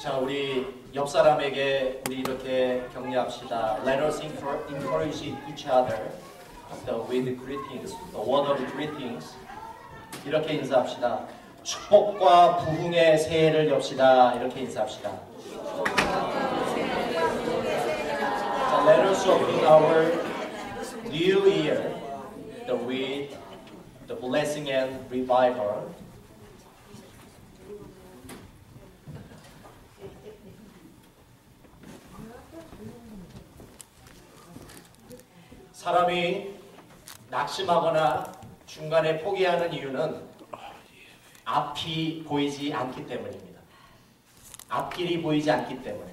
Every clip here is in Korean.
자, 우리 옆 사람에게 우리 이렇게 격려합시다. Let us encourage each other with greetings, the word of greetings. 이렇게 인사합시다. 축복과 부흥의 새해를 엽시다. 이렇게 인사합시다. 자, let us open our new year with the blessing and revival. 사람이 낙심하거나 중간에 포기하는 이유는 앞이 보이지 않기 때문입니다. 앞길이 보이지 않기 때문에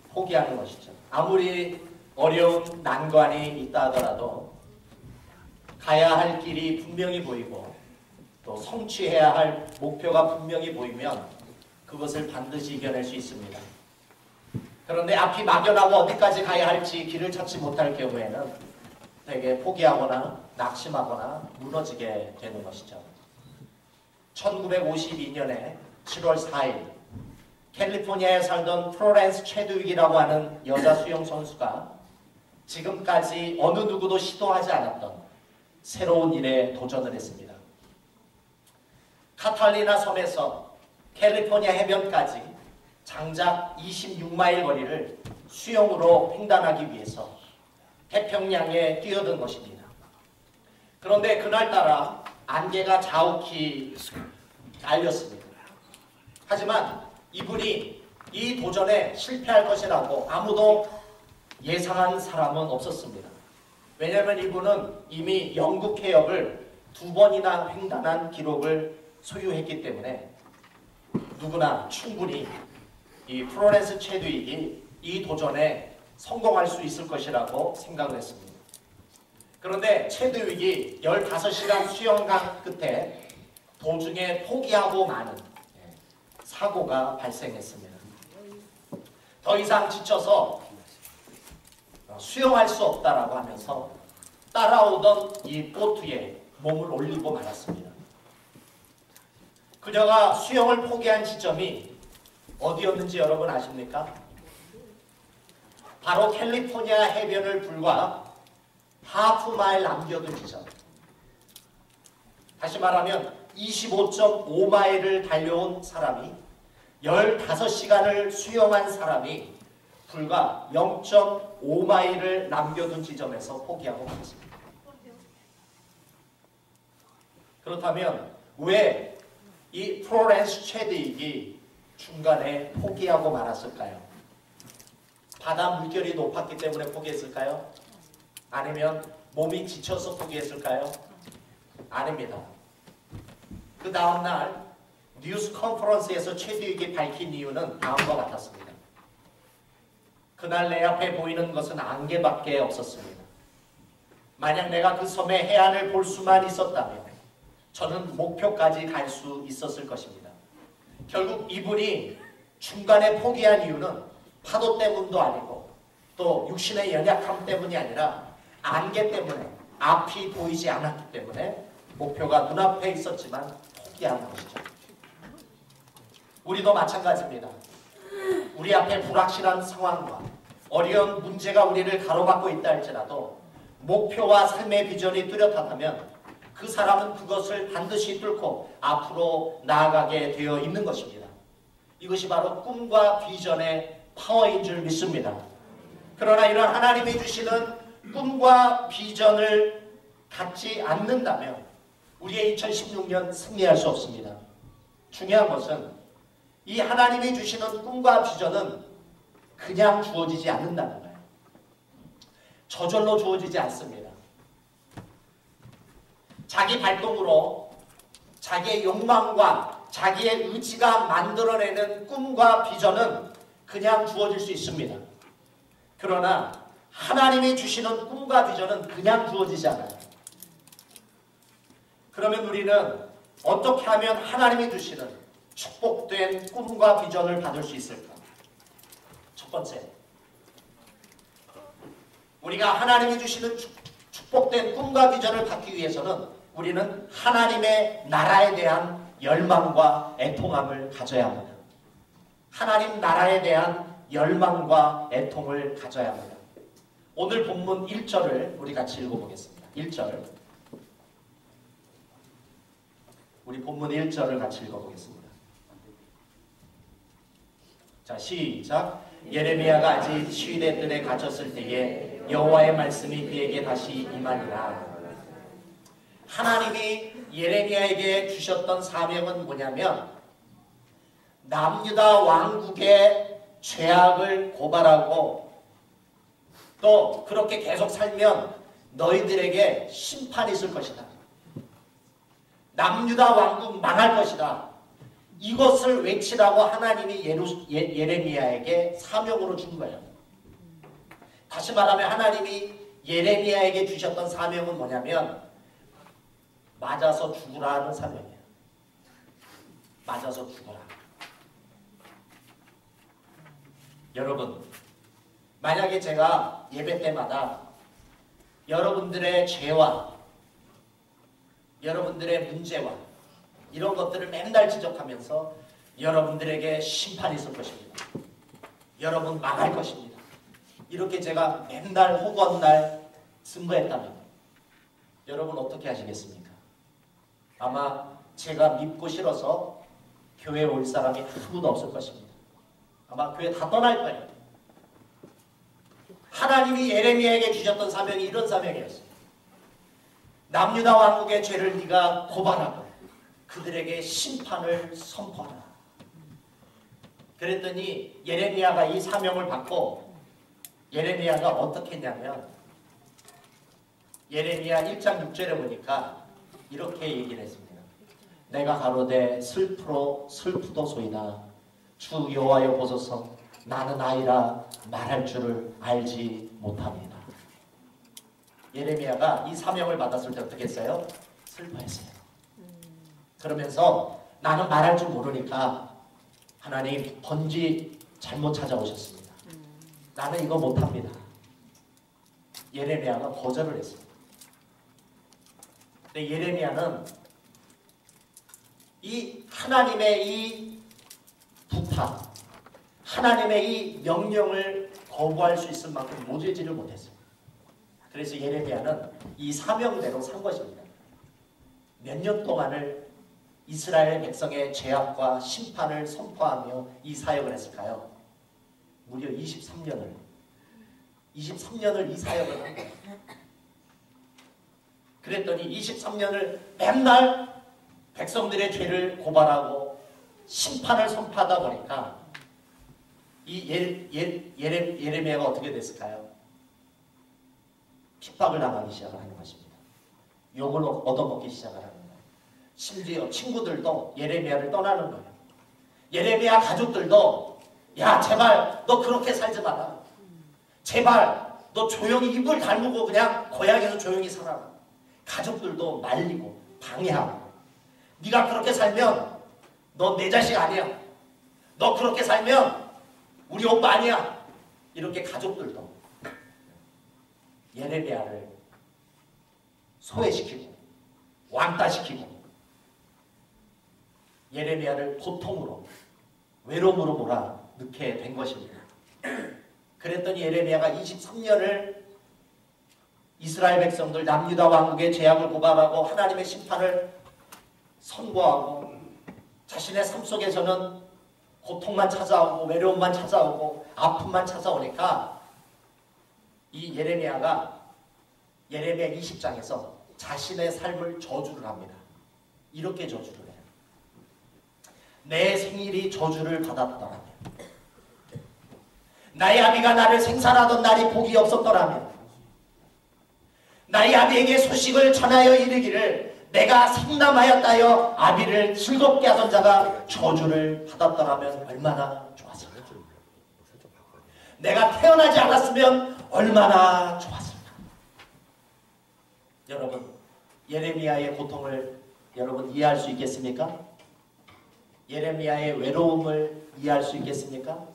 포기하는 것이죠. 아무리 어려운 난관이 있다 하더라도 가야 할 길이 분명히 보이고 또 성취해야 할 목표가 분명히 보이면 그것을 반드시 이겨낼 수 있습니다. 그런데 앞이 막연하고 어디까지 가야 할지 길을 찾지 못할 경우에는 되게 포기하거나 낙심하거나 무너지게 되는 것이죠. 1952년에 7월 4일 캘리포니아에 살던 플로렌스 체드윅이라고 하는 여자 수영 선수가 지금까지 어느 누구도 시도하지 않았던 새로운 일에 도전을 했습니다. 카탈리나 섬에서 캘리포니아 해변까지 장작 26마일 거리를 수영으로 횡단하기 위해서 태평양에 뛰어든 것입니다. 그런데 그날따라 안개가 자욱히 깔렸습니다. 하지만 이분이 이 도전에 실패할 것이라고 아무도 예상한 사람은 없었습니다. 왜냐하면 이분은 이미 영국 해협을 2번이나 횡단한 기록을 소유했기 때문에 누구나 충분히 이 플로렌스 체드윅이 이 도전에 성공할 수 있을 것이라고 생각을 했습니다. 그런데 체드윅이 15시간 수영강 끝에 도중에 포기하고 마는 사고가 발생했습니다. 더 이상 지쳐서 수영할 수 없다라고 하면서 따라오던 이 보트에 몸을 올리고 말았습니다. 그녀가 수영을 포기한 지점이 어디였는지 여러분 아십니까? 바로 캘리포니아 해변을 불과 하프 마일 남겨둔 지점. 다시 말하면 25.5마일을 달려온 사람이 15시간을 수영한 사람이 불과 0.5마일을 남겨둔 지점에서 포기하고 말았습니다. 그렇다면 왜 이 플로렌스 체드윅이 중간에 포기하고 말았을까요? 바다 물결이 높았기 때문에 포기했을까요? 아니면 몸이 지쳐서 포기했을까요? 아닙니다. 그 다음날 뉴스 컨퍼런스에서 체드윅이 밝힌 이유는 다음과 같았습니다. 그날 내 앞에 보이는 것은 안개밖에 없었습니다. 만약 내가 그 섬의 해안을 볼 수만 있었다면 저는 목표까지 갈 수 있었을 것입니다. 결국 이분이 중간에 포기한 이유는 파도 때문도 아니고 또 육신의 연약함 때문이 아니라 안개 때문에 앞이 보이지 않았기 때문에 목표가 눈앞에 있었지만 포기한 것이죠. 우리도 마찬가지입니다. 우리 앞에 불확실한 상황과 어려운 문제가 우리를 가로막고 있다 할지라도 목표와 삶의 비전이 뚜렷하다면 그 사람은 그것을 반드시 뚫고 앞으로 나아가게 되어 있는 것입니다. 이것이 바로 꿈과 비전의 파워인 줄 믿습니다. 그러나 이런 하나님이 주시는 꿈과 비전을 갖지 않는다면 우리의 2016년 승리할 수 없습니다. 중요한 것은 이 하나님이 주시는 꿈과 비전은 그냥 주어지지 않는다는 거예요. 저절로 주어지지 않습니다. 자기 발동으로 자기의 욕망과 자기의 의지가 만들어내는 꿈과 비전은 그냥 주어질 수 있습니다. 그러나 하나님이 주시는 꿈과 비전은 그냥 주어지지 않아요. 그러면 우리는 어떻게 하면 하나님이 주시는 축복된 꿈과 비전을 받을 수 있을까? 첫 번째, 우리가 하나님이 주시는 축복된 꿈과 비전을 받기 위해서는 우리는 하나님의 나라에 대한 열망과 애통함을 가져야 합니다. 하나님 나라에 대한 열망과 애통을 가져야 합니다. 오늘 본문 1절을 우리 같이 읽어보겠습니다. 1절. 우리 본문 1절을 같이 읽어보겠습니다. 자, 시작. 예레미야가 아직 시위대 뜰에 갇혔을 때에 여호와의 말씀이 그에게 다시 임하니라. 하나님이 예레미야에게 주셨던 사명은 뭐냐면 남유다 왕국의 죄악을 고발하고 또 그렇게 계속 살면 너희들에게 심판이 있을 것이다. 남유다 왕국 망할 것이다. 이것을 외치라고 하나님이 예레미야에게 사명으로 준 거예요. 다시 말하면 하나님이 예레미야에게 주셨던 사명은 뭐냐면 맞아서 죽으라는 사명이에요. 맞아서 죽어라. 여러분, 만약에 제가 예배 때마다 여러분들의 죄와 여러분들의 문제와 이런 것들을 맨날 지적하면서 여러분들에게 심판이 있을 것입니다. 여러분 망할 것입니다. 이렇게 제가 맨날 호건날 증거했다면 여러분 어떻게 하시겠습니까? 아마 제가 밉고 싫어서 교회에 올 사람이 아무도 없을 것입니다. 아마 교회 다 떠날 거예요. 하나님이 예레미야에게 주셨던 사명이 이런 사명이었어요. 남유다 왕국의 죄를 네가 고발하고 그들에게 심판을 선포하라. 그랬더니 예레미야가 이 사명을 받고 예레미야가 어떻게 했냐면 예레미야 1장 6절에 보니까 이렇게 얘기를 했습니다. 내가 가로되 슬프도소이다. 주 여호와여 보소서 나는 아이라 말할 줄을 알지 못합니다. 예레미야가 이 사명을 받았을 때 어떻게 했어요? 슬퍼했어요. 그러면서 나는 말할 줄 모르니까 하나님 번지 잘못 찾아오셨습니다. 나는 이거 못합니다. 예레미야가 거절을 했습니다. 근데 예레미야는 이 하나님의 이 부탁, 하나님의 이 명령을 거부할 수 있을 만큼 모질지를 못했어요. 그래서 예레미야는 이 사명대로 산 것입니다. 몇 년 동안을 이스라엘 백성의 죄악과 심판을 선포하며 이 사역을 했을까요? 무려 23년을 이 사역을 한 거예요. 그랬더니 23년을 맨날 백성들의 죄를 고발하고 심판을 선포하다 보니까 이 예레미야가 어떻게 됐을까요? 핍박을 당하기 시작하는 것입니다. 욕을 얻어먹기 시작하는 거예요. 심지어 친구들도 예레미야를 떠나는 거예요. 예레미야 가족들도 야 제발 너 그렇게 살지 마라. 제발 너 조용히 입을 다물고 그냥 고향에서 조용히 살아라. 가족들도 말리고 방해하고 네가 그렇게 살면 너 내 자식 아니야. 너 그렇게 살면 우리 오빠 아니야. 이렇게 가족들도 예레미야를 소외시키고 왕따시키고 예레미야를 고통으로 외로움으로 몰아넣게 된 것입니다. 그랬더니 예레미야가 23년을 이스라엘 백성들 남유다 왕국의 죄악을 고발하고 하나님의 심판을 선고하고 자신의 삶 속에서는 고통만 찾아오고 외로움만 찾아오고 아픔만 찾아오니까 이 예레미야가 예레미야 20장에서 자신의 삶을 저주를 합니다. 이렇게 저주를 해요. 내 생일이 저주를 받았더라면 나의 아비가 나를 생산하던 날이 복이 없었더라면 나의 아비에게 소식을 전하여 이르기를 내가 생남하였다여 아비를 즐겁게 하던 자가 저주를 받았더라면 얼마나 좋았을까. 내가 태어나지 않았으면 얼마나 좋았을까. 여러분 예레미야의 고통을 여러분 이해할 수 있겠습니까? 예레미야의 외로움을 이해할 수 있겠습니까?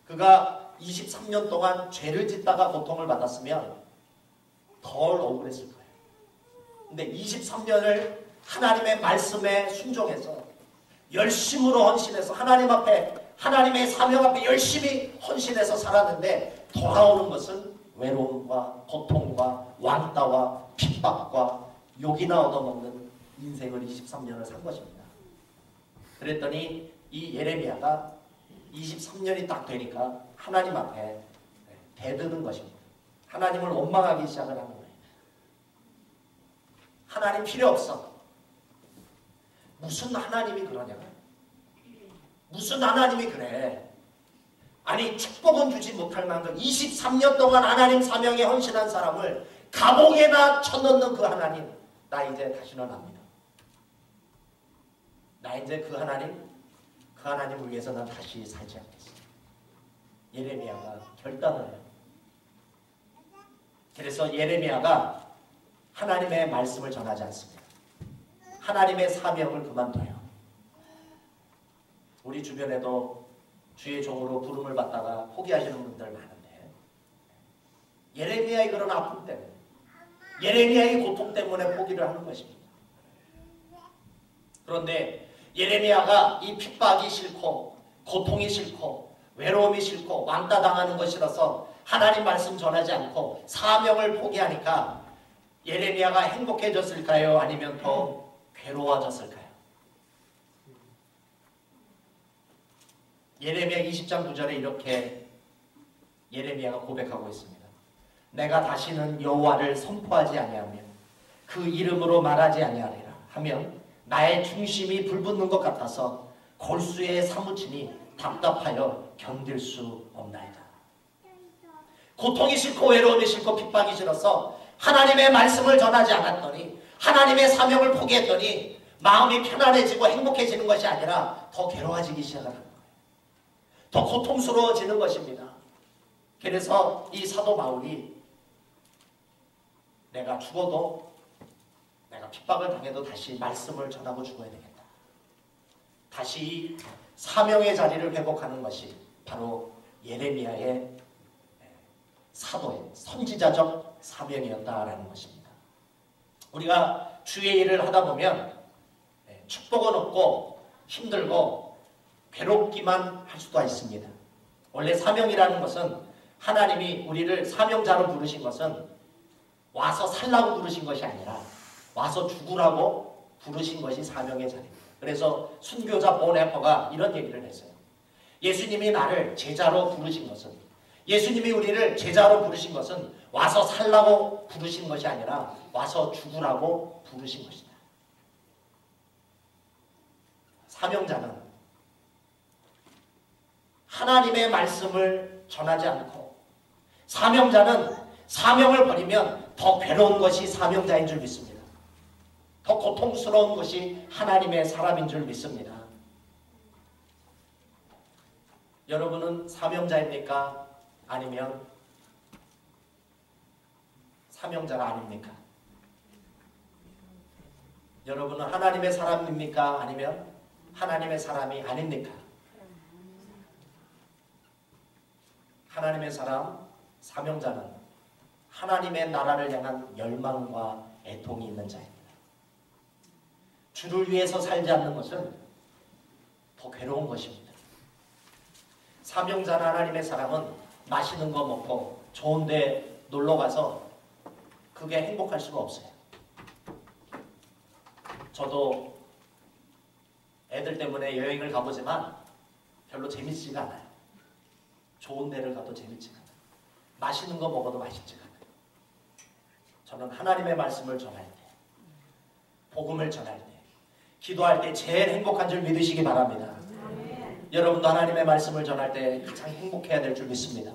그가 23년 동안 죄를 짓다가 고통을 받았으면 덜 억울했을 거예요. 근데 23년을 하나님의 말씀에 순종해서 열심으로 헌신해서 하나님 앞에 하나님의 사명 앞에 열심히 헌신해서 살았는데 돌아오는 것은 외로움과 고통과 왕따와 핍박과 욕이나 얻어먹는 인생을 23년을 산 것입니다. 그랬더니 이 예레미야가 23년이 딱 되니까 하나님 앞에 대드는 것입니다. 하나님을 원망하기 시작을 하는 거예요. 하나님 필요 없어. 무슨 하나님이 그러냐? 무슨 하나님이 그래? 아니 축복은 주지 못할 만큼 23년 동안 하나님 사명에 헌신한 사람을 감옥에나 쳐넣는 그 하나님, 나 이제 다시는 안 믿어. 나 이제 그 하나님을 위해서 난 다시 살지 않겠어. 예레미야가 결단을 해요. 그래서 예레미야가 하나님의 말씀을 전하지 않습니다. 하나님의 사명을 그만둬요. 우리 주변에도 주의 종으로 부름을 받다가 포기하시는 분들 많은데 예레미야의 그런 아픔 때문에 예레미야의 고통 때문에 포기를 하는 것입니다. 그런데 예레미야가 이 핍박이 싫고 고통이 싫고 외로움이 싫고 왕따당하는 것 싫어서 하나님 말씀 전하지 않고 사명을 포기하니까 예레미야가 행복해졌을까요? 아니면 더 괴로워졌을까요? 예레미야 20장 9절에 이렇게 예레미야가 고백하고 있습니다. 내가 다시는 여호와를 선포하지 아니하며 그 이름으로 말하지 아니하리라 하면 나의 중심이 불붙는 것 같아서 골수에 사무치니 답답하여 견딜 수 없나이다. 고통이 싫고 외로움이 싫고 핍박이 싫어서 하나님의 말씀을 전하지 않았더니 하나님의 사명을 포기했더니 마음이 편안해지고 행복해지는 것이 아니라 더 괴로워지기 시작하는 거예요. 더 고통스러워지는 것입니다. 그래서 이 사도 바울이 내가 죽어도 내가 핍박을 당해도 다시 말씀을 전하고 죽어야 되겠다. 다시 사명의 자리를 회복하는 것이 바로 예레미야의 사도의 선지자적 사명이었다라는 것입니다. 우리가 주의 일을 하다 보면 축복은 없고 힘들고 괴롭기만 할 수도 있습니다. 원래 사명이라는 것은 하나님이 우리를 사명자로 부르신 것은 와서 살라고 부르신 것이 아니라 와서 죽으라고 부르신 것이 사명의 자리입니다. 그래서 순교자 보네퍼가 이런 얘기를 했어요. 예수님이 나를 제자로 부르신 것은 예수님이 우리를 제자로 부르신 것은 와서 살라고 부르신 것이 아니라 와서 죽으라고 부르신 것이다. 사명자는 하나님의 말씀을 전하지 않고 사명자는 사명을 버리면 더 괴로운 것이 사명자인 줄 믿습니다. 더 고통스러운 것이 하나님의 사람인 줄 믿습니다. 여러분은 사명자입니까? 아니면 사명자가 아닙니까? 여러분은 하나님의 사람입니까? 아니면 하나님의 사람이 아닙니까? 하나님의 사람, 사명자는 하나님의 나라를 향한 열망과 애통이 있는 자입니다. 주를 위해서 살지 않는 것은 더 괴로운 것입니다. 사명자나 하나님의 사람은 맛있는 거 먹고 좋은 데 놀러 가서 그게 행복할 수가 없어요. 저도 애들 때문에 여행을 가보지만 별로 재밌지가 않아요. 좋은 데를 가도 재밌지가 않아요. 맛있는 거 먹어도 맛있지가 않아요. 저는 하나님의 말씀을 전할 때, 복음을 전할 때, 기도할 때 제일 행복한 줄 믿으시기 바랍니다. 여러분도 하나님의 말씀을 전할 때 가장 행복해야 될 줄 믿습니다.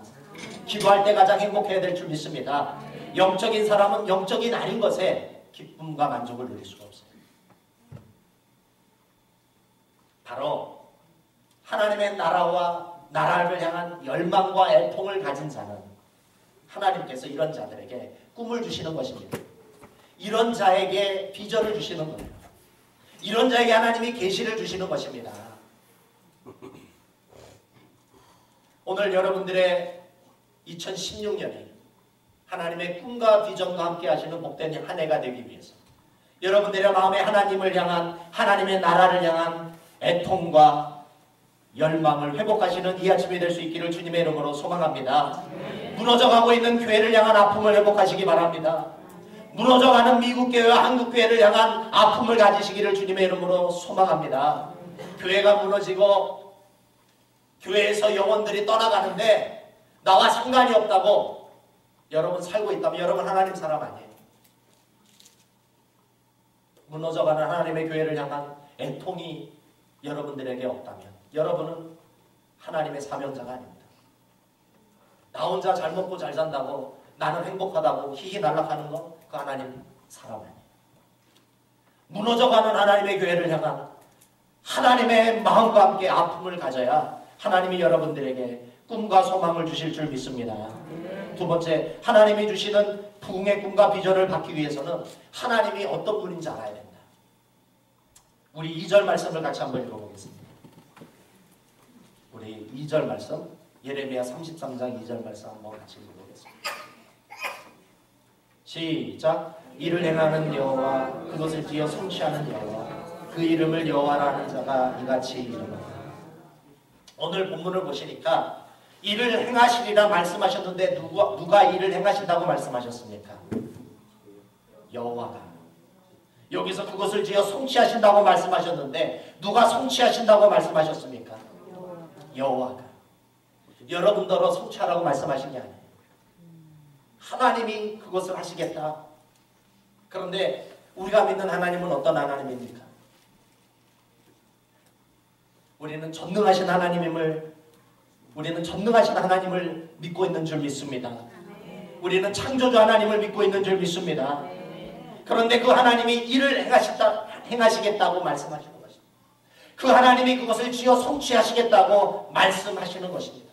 기도할 때 가장 행복해야 될 줄 믿습니다. 영적인 사람은 영적인 아닌 것에 기쁨과 만족을 누릴 수가 없어요. 바로 하나님의 나라를 향한 열망과 애통을 가진 자는 하나님께서 이런 자들에게 꿈을 주시는 것입니다. 이런 자에게 비전을 주시는 거예요. 이런 자에게 하나님이 계시를 주시는 것입니다. 오늘 여러분들의 2016년이 하나님의 꿈과 비전과 함께 하시는 복된 한 해가 되기 위해서 여러분들의 마음에 하나님을 향한 하나님의 나라를 향한 애통과 열망을 회복하시는 이 아침이 될 수 있기를 주님의 이름으로 소망합니다. 무너져가고 있는 교회를 향한 아픔을 회복하시기 바랍니다. 무너져가는 미국 교회와 한국 교회를 향한 아픔을 가지시기를 주님의 이름으로 소망합니다. 교회가 무너지고 교회에서 영혼들이 떠나가는데 나와 상관이 없다고 여러분 살고 있다면 여러분 하나님 사람 아니에요. 무너져가는 하나님의 교회를 향한 애통이 여러분들에게 없다면 여러분은 하나님의 사명자가 아닙니다. 나 혼자 잘 먹고 잘 산다고 나는 행복하다고 희희날락하는 거 그 하나님 사람 아니에요. 무너져가는 하나님의 교회를 향한 하나님의 마음과 함께 아픔을 가져야 하나님이 여러분들에게 꿈과 소망을 주실 줄 믿습니다. 두 번째, 하나님이 주시는 부흥의 꿈과 비전을 받기 위해서는 하나님이 어떤 분인지 알아야 된다. 우리 2절 말씀을 같이 한번 읽어보겠습니다. 우리 2절 말씀, 예레미야 33장 2절 말씀 한번 같이 읽어보겠습니다. 시작. 이를 행하는 여호와, 그것을 지어 성취하는 여호와, 그 이름을 여호와라는 자가 이같이 이르노라. 오늘 본문을 보시니까 이를 행하시리라 말씀하셨는데 누가 이를 행하신다고 말씀하셨습니까? 여호와가. 여기서 그것을 지어 성취하신다고 말씀하셨는데 누가 성취하신다고 말씀하셨습니까? 여호와가. 여러분더러 성취하라고 말씀하신 게 아니에요. 하나님이 그것을 하시겠다. 그런데 우리가 믿는 하나님은 어떤 하나님입니까? 우리는 전능하신 하나님을 믿고 있는 줄 믿습니다. 우리는 창조주 하나님을 믿고 있는 줄 믿습니다. 그런데 그 하나님이 일을 행하시겠다고 말씀하시는 것입니다. 그 하나님이 그것을 지어 성취하시겠다고 말씀하시는 것입니다.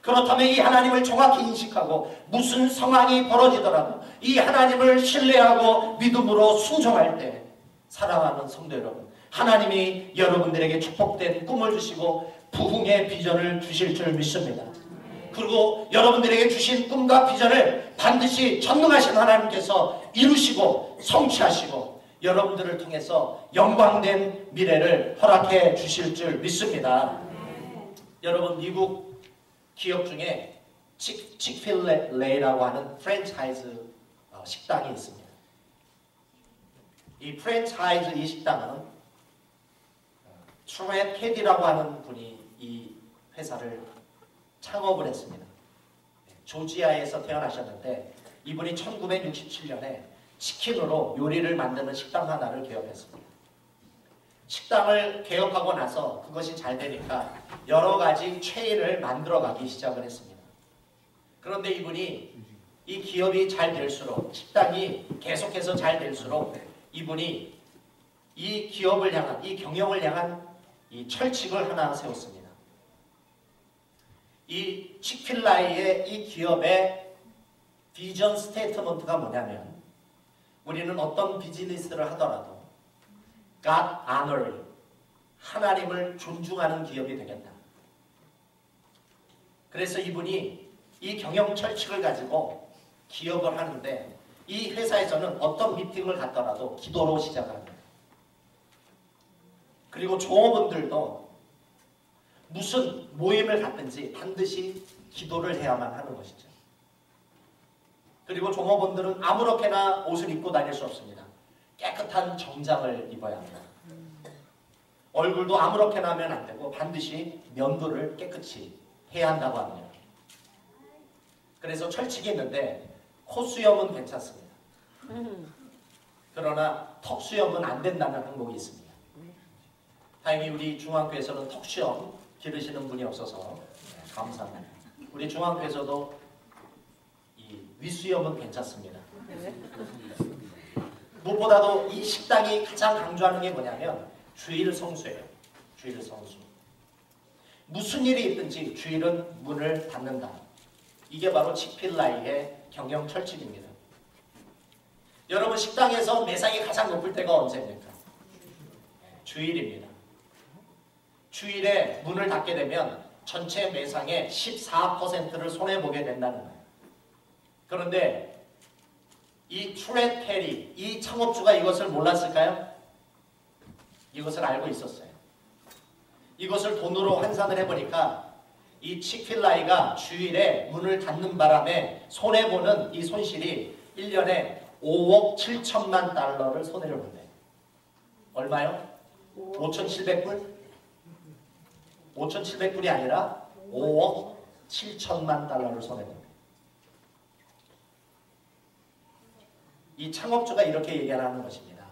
그렇다면 이 하나님을 정확히 인식하고 무슨 상황이 벌어지더라도 이 하나님을 신뢰하고 믿음으로 순종할 때, 사랑하는 성도 여러분, 하나님이 여러분들에게 축복된 꿈을 주시고 부흥의 비전을 주실 줄 믿습니다. 그리고 여러분들에게 주신 꿈과 비전을 반드시 전능하신 하나님께서 이루시고 성취하시고 여러분들을 통해서 영광된 미래를 허락해 주실 줄 믿습니다. 여러분, 미국 기업 중에 칙필레이라고 하는 프랜차이즈 식당이 있습니다. 이 프랜차이즈 이 식당은 트렛 캐디라고 하는 분이 이 회사를 창업을 했습니다. 조지아에서 태어나셨는데 이분이 1967년에 치킨으로 요리를 만드는 식당 하나를 개업했습니다. 식당을 개업하고 나서 그것이 잘 되니까 여러 가지 체인을 만들어가기 시작을 했습니다. 그런데 이분이 이 기업이 잘 될수록, 식당이 계속해서 잘 될수록 이분이 이 기업을 향한, 이 경영을 향한 이 철칙을 하나 세웠습니다. 이 칙필라이의 이 기업의 비전 스테이트먼트가 뭐냐면, 우리는 어떤 비즈니스를 하더라도 God honoring, 하나님을 존중하는 기업이 되겠다. 그래서 이분이 이 경영 철칙을 가지고 기업을 하는데, 이 회사에서는 어떤 미팅을 갖더라도 기도로 시작합니다. 그리고 종업원들도 무슨 모임을 갖든지 반드시 기도를 해야만 하는 것이죠. 그리고 종업원들은 아무렇게나 옷을 입고 다닐 수 없습니다. 깨끗한 정장을 입어야 합니다. 얼굴도 아무렇게나 하면 안 되고 반드시 면도를 깨끗이 해야 한다고 합니다. 그래서 철칙이 있는데 콧수염은 괜찮습니다. 그러나 턱수염은 안 된다는 항목이 있습니다. 다행히 우리 중앙교회에서는 턱수염 기르시는 분이 없어서 감사합니다. 우리 중앙교회에서도 이 윗수염은 괜찮습니다. 무엇보다도 이 식당이 가장 강조하는 게 뭐냐면 주일 성수예요. 주일 성수. 무슨 일이 있든지 주일은 문을 닫는다. 이게 바로 칙필라이의 경영 철칙입니다. 여러분, 식당에서 매상이 가장 높을 때가 언제입니까? 주일입니다. 주일에 문을 닫게 되면 전체 매상의 14%를 손해보게 된다는 거예요. 그런데 이 트렛 캐리, 이 창업주가 이것을 몰랐을까요? 이것을 알고 있었어요. 이것을 돈으로 환산을 해보니까 이 치크필라이가 주일에 문을 닫는 바람에 손해보는 이 손실이 1년에 5억 7천만 달러를 손해를 본대요. 얼마요? 5,700불? 5,700불이 아니라 5억 7천만 달러를 손해본대요. 이 창업주가 이렇게 얘기하는 것입니다.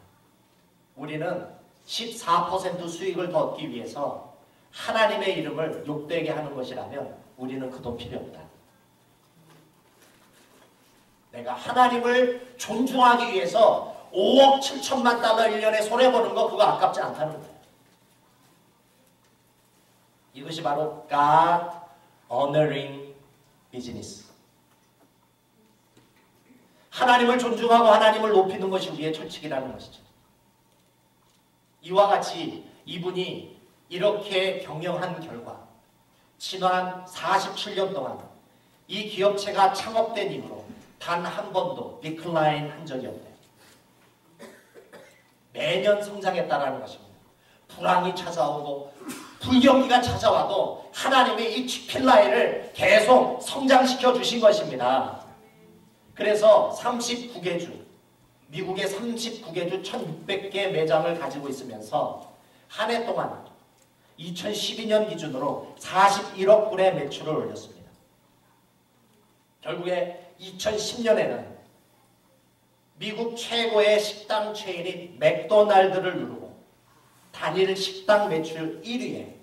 우리는 14% 수익을 더 얻기 위해서 하나님의 이름을 욕되게 하는 것이라면 우리는 그 돈 필요 없다. 내가 하나님을 존중하기 위해서 5억 7천만 달러 1년에 손해보는 거 그거 아깝지 않다는 거예요. 이것이 바로 God honoring business. 하나님을 존중하고 하나님을 높이는 것이 우리의 철칙이라는 것이죠. 이와 같이 이분이 이렇게 경영한 결과 지난 47년 동안 이 기업체가 창업된 이후로 단 한 번도 디클라인 한 적이 없대요. 매년 성장했다는 것입니다. 불황이 찾아오고 불경기가 찾아와도 하나님이 이 치필라이를 계속 성장시켜 주신 것입니다. 그래서 39개 주, 미국의 39개 주 1600개 매장을 가지고 있으면서 한 해 동안 2012년 기준으로 41억 불의 매출을 올렸습니다. 결국에 2010년에는 미국 최고의 식당 체인인 맥도날드를 누르고 단일 식당 매출 1위에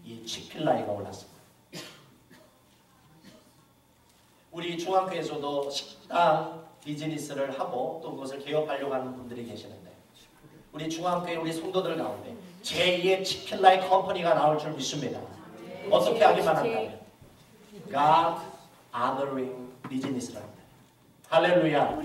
이 치필라이가 올랐습니다. 우리 중앙교회에서도 식당 비즈니스를 하고 또 그것을 개업하려고 하는 분들이 계시는데 우리 중앙교회 우리 성도들 가운데 제2의 치필라이 컴퍼니가 나올 줄 믿습니다. 어떻게 하기만 한다면 God honoring business랍니다. 할렐루야.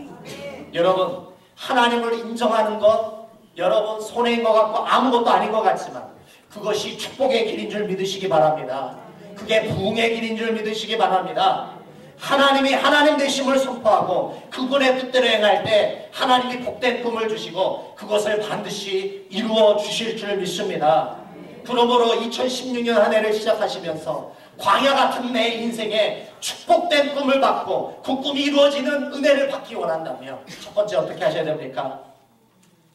여러분 하나님을 인정하는 것 여러분 손해인 것 같고 아무것도 아닌 것 같지만 그것이 축복의 길인 줄 믿으시기 바랍니다. 그게 부흥의 길인 줄 믿으시기 바랍니다. 하나님이 하나님 되심을 선포하고 그분의 뜻대로 행할 때 하나님이 복된 꿈을 주시고 그것을 반드시 이루어 주실 줄 믿습니다. 그러므로 2016년 한 해를 시작하시면서 광야 같은 내 인생에 축복된 꿈을 받고 그 꿈이 이루어지는 은혜를 받기 원한다면 첫 번째 어떻게 하셔야 됩니까?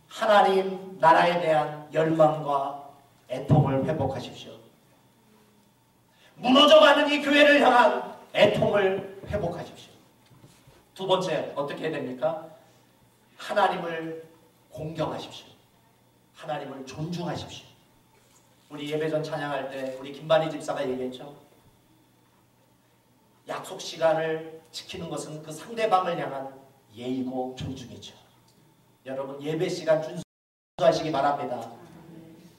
하나님 나라에 대한 열망과 애통을 회복하십시오. 무너져가는 이 교회를 향한 애통을 회복하십시오. 두 번째 어떻게 해야 됩니까? 하나님을 공경하십시오. 하나님을 존중하십시오. 우리 예배전 찬양할 때 우리 김반희 집사가 얘기했죠. 약속 시간을 지키는 것은 그 상대방을 향한 예의고 존중이죠. 여러분 예배 시간 준수하시기 바랍니다.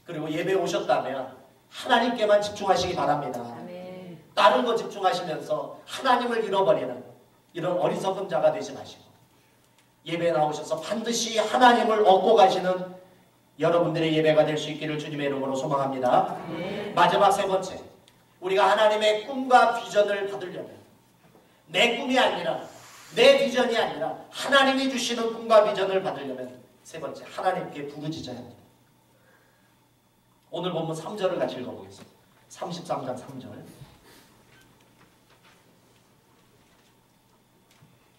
그리고 예배 오셨다면 하나님께만 집중하시기 바랍니다. 다른 거 집중하시면서 하나님을 잃어버리는 이런 어리석은 자가 되지 마시고 예배에 나오셔서 반드시 하나님을 얻고 가시는 여러분들의 예배가 될 수 있기를 주님의 이름으로 소망합니다. 마지막 세 번째, 우리가 하나님의 꿈과 비전을 받으려면 내 꿈이 아니라 내 비전이 아니라 하나님이 주시는 꿈과 비전을 받으려면 세 번째, 하나님께 부르짖어야 합니다. 오늘 본문 3절을 같이 읽어보겠습니다. 33장 3절.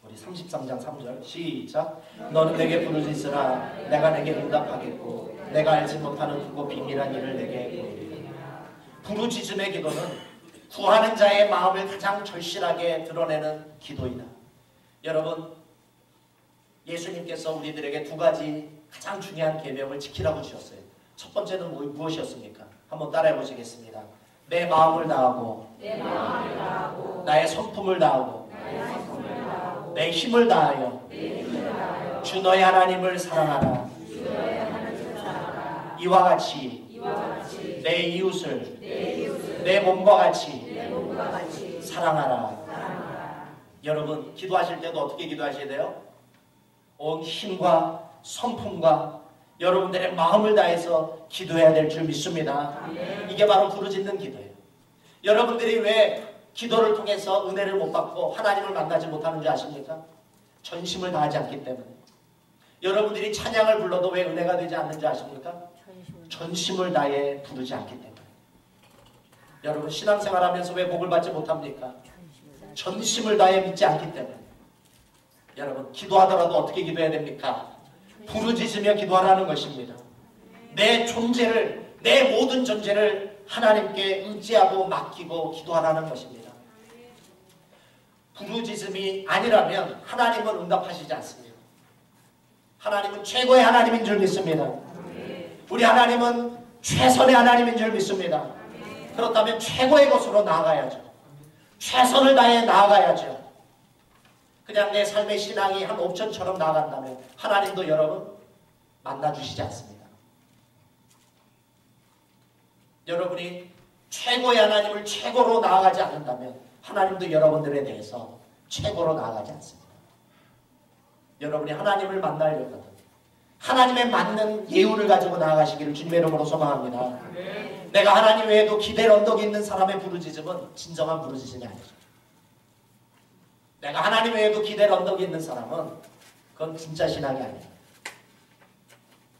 우리 33장 3절 시작. 너는 내게 부르짖으라 내가 내게 응답하겠고 내가 알지 못하는 크고 비밀한 일을 내게 보이리라. 부르짖음의 기도는 구하는 자의 마음을 가장 절실하게 드러내는 기도이다. 여러분 예수님께서 우리들에게 두 가지 가장 중요한 계명을 지키라고 주셨어요. 첫 번째는 무엇이었습니까? 한번 따라해 보시겠습니다. 내 마음을 다하고 나의 성품을 다하고 내 힘을 다하여 주 너의 하나님을 사랑하라. 이와 같이 내 이웃을 내 몸과 같이 사랑하라. 여러분 기도하실 때도 어떻게 기도하셔야 돼요? 온 힘과 성품과 여러분들의 마음을 다해서 기도해야 될 줄 믿습니다. 이게 바로 부르짖는 기도예요. 여러분들이 왜 기도를 통해서 은혜를 못 받고 하나님을 만나지 못하는 줄 아십니까? 전심을 다하지 않기 때문에. 여러분들이 찬양을 불러도 왜 은혜가 되지 않는지 아십니까? 전심을 다해 부르지 않기 때문에. 여러분 신앙생활하면서 왜 복을 받지 못합니까? 전심을 다해 믿지 않기 때문에. 여러분 기도하더라도 어떻게 기도해야 됩니까? 부르짖으며 기도하라는 것입니다. 내 존재를, 내 모든 존재를 하나님께 의지하고 맡기고 기도하라는 것입니다. 부르짖음이 아니라면 하나님은 응답하시지 않습니다. 하나님은 최고의 하나님인 줄 믿습니다. 우리 하나님은 최선의 하나님인 줄 믿습니다. 그렇다면 최고의 것으로 나아가야죠. 최선을 다해 나아가야죠. 그냥 내 삶의 신앙이 한 옵션처럼 나아간다면 하나님도 여러분 만나주시지 않습니다. 여러분이 최고의 하나님을 최고로 나아가지 않는다면 하나님도 여러분들에 대해서 최고로 나아가지 않습니다. 여러분이 하나님을 만나려거든 하나님의 맞는 예우를 가지고 나아가시기를 주님의 이름으로 소망합니다. 내가 하나님 외에도 기댈 언덕이 있는 사람의 부르짖음은 진정한 부르짖음이 아니죠. 내가 하나님 외에도 기댈 언덕이 있는 사람은 그건 진짜 신앙이 아니에요.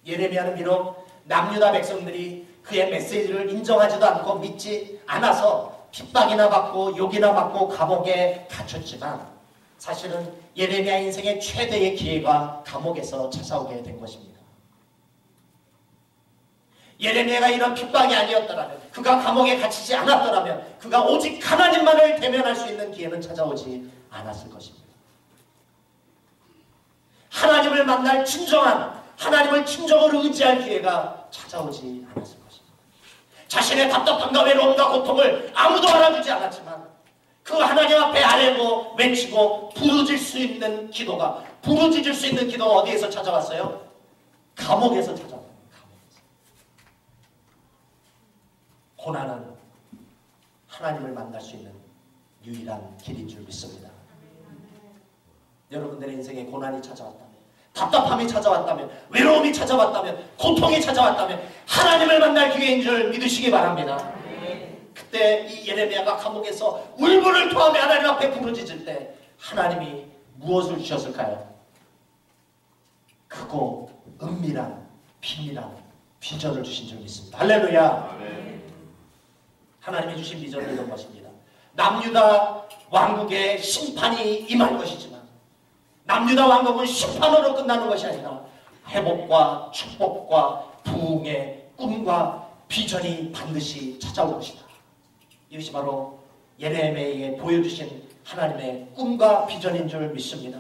예레미야는 비록 남유다 백성들이 그의 메시지를 인정하지도 않고 믿지 않아서 핍박이나 받고 욕이나 받고 감옥에 갇혔지만 사실은 예레미야 인생의 최대의 기회가 감옥에서 찾아오게 된 것입니다. 예레미야가 이런 핍박이 아니었더라면, 그가 감옥에 갇히지 않았더라면 그가 오직 하나님만을 대면할 수 있는 기회는 찾아오지 않았을 것입니다. 하나님을 만날 진정한, 하나님을 진정으로 의지할 기회가 찾아오지 않았을 것입니다. 자신의 답답함과 외로움과 고통을 아무도 알아주지 않았지만 그 하나님 앞에 아뢰고 외치고 부르짖을 수 있는 기도가 어디에서 찾아왔어요? 감옥에서 찾아왔어요. 감옥에서. 고난은 하나님을 만날 수 있는 유일한 길인 줄 믿습니다. 여러분들의 인생에 고난이 찾아왔다면, 답답함이 찾아왔다면, 외로움이 찾아왔다면, 고통이 찾아왔다면 하나님을 만날 기회인 줄 믿으시기 바랍니다. 그때 이 예레미야가 감옥에서 울분을 토하며 하나님 앞에 부르짖을 때 하나님이 무엇을 주셨을까요? 크고 은밀한 비밀한 비전을 주신 줄 믿습니다. 할렐루야. 하나님이 주신 비전은 이런 것입니다. 남유다 왕국의 심판이 임할 것이지만 남유다 왕국은 심판으로 끝나는 것이 아니라 회복과 축복과 부흥의 꿈과 비전이 반드시 찾아올 것이다. 이것이 바로 예레미야에게 보여주신 하나님의 꿈과 비전인 줄 믿습니다.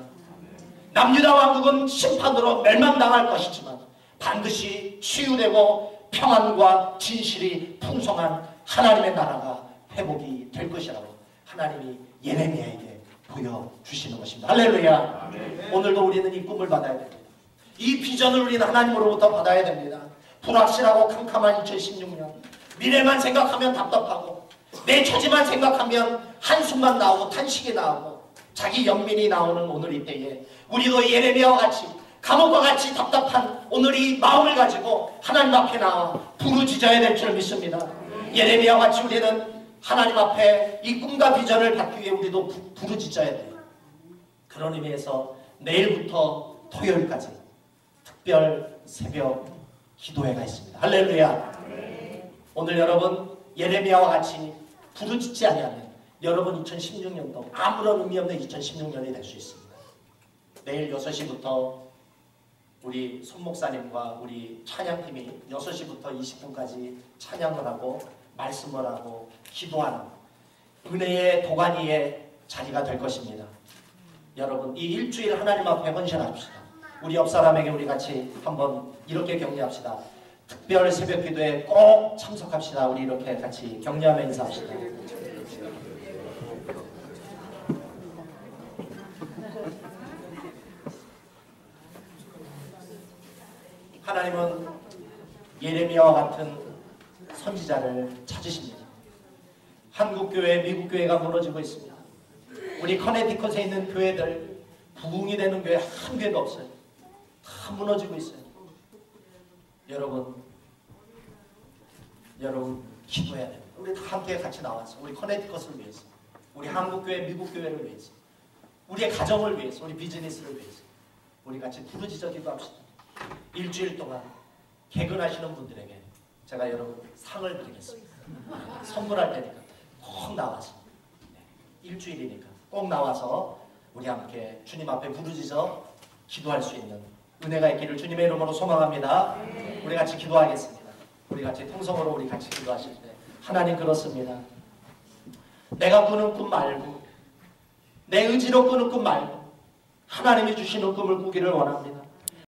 남유다 왕국은 심판으로 멸망당할 것이지만 반드시 치유되고 평안과 진실이 풍성한 하나님의 나라가 회복이 될 것이라고 하나님이 예레미야에게 보여주시는 것입니다. 할렐루야. 오늘도 우리는 이 꿈을 받아야 됩니다. 이 비전을 우리는 하나님으로부터 받아야 됩니다. 불확실하고 캄캄한 2016년, 미래만 생각하면 답답하고 내 처지만 생각하면 한숨만 나오고 탄식이 나오고 자기 연민이 나오는 오늘 이때에 우리도 예레미야와 같이 감옥과 같이 답답한 오늘 이 마음을 가지고 하나님 앞에 나와 부르짖어야 될 줄 믿습니다. 예레미야와 같이 우리는 하나님 앞에 이 꿈과 비전을 받기 위해 우리도 부르짖어야 돼요. 그런 의미에서 내일부터 토요일까지 특별 새벽 기도회가 있습니다. 할렐루야. 오늘 여러분 예레미야와 같이 부르짖지 아니하면 여러분 2016년도 아무런 의미 없는 2016년이 될 수 있습니다. 내일 6시부터 우리 손목사님과 우리 찬양팀이 6시부터 20분까지 찬양을 하고 말씀을 하고 기도하는 은혜의 도가니의 자리가 될 것입니다. 여러분 이 일주일 하나님 앞에 헌신합시다. 우리 옆 사람에게 우리 같이 한번 이렇게 격려합시다. 특별 새벽 기도에 꼭 참석합시다. 우리 이렇게 같이 격려하며 인사합시다. 하나님은 예레미야와 같은 선지자를 찾으십니다. 한국교회, 미국교회가 무너지고 있습니다. 우리 커네티컷에 있는 교회들 부흥이 되는 교회 한 교회도 없어요. 다 무너지고 있어요. 여러분 기도해야 됩니다. 우리 다 함께 같이 나와서 우리 커네티컷을 위해서, 우리 한국교회, 미국교회를 위해서, 우리의 가정을 위해서, 우리 비즈니스를 위해서 우리 같이 부르짖어 기도합시다. 일주일 동안 개근하시는 분들에게 제가 여러분 상을 드리겠습니다. 선물할 테니까 꼭 나와서, 일주일이니까 꼭 나와서 우리 함께 주님 앞에 부르짖어 기도할 수 있는 은혜가 있기를 주님의 이름으로 소망합니다. 우리 같이 기도하겠습니다. 우리 같이 통성으로 우리 같이 기도하실 때, 하나님 그렇습니다. 내가 꾸는 꿈 말고, 내 의지로 꾸는 꿈 말고 하나님이 주시는 꿈을 꾸기를 원합니다.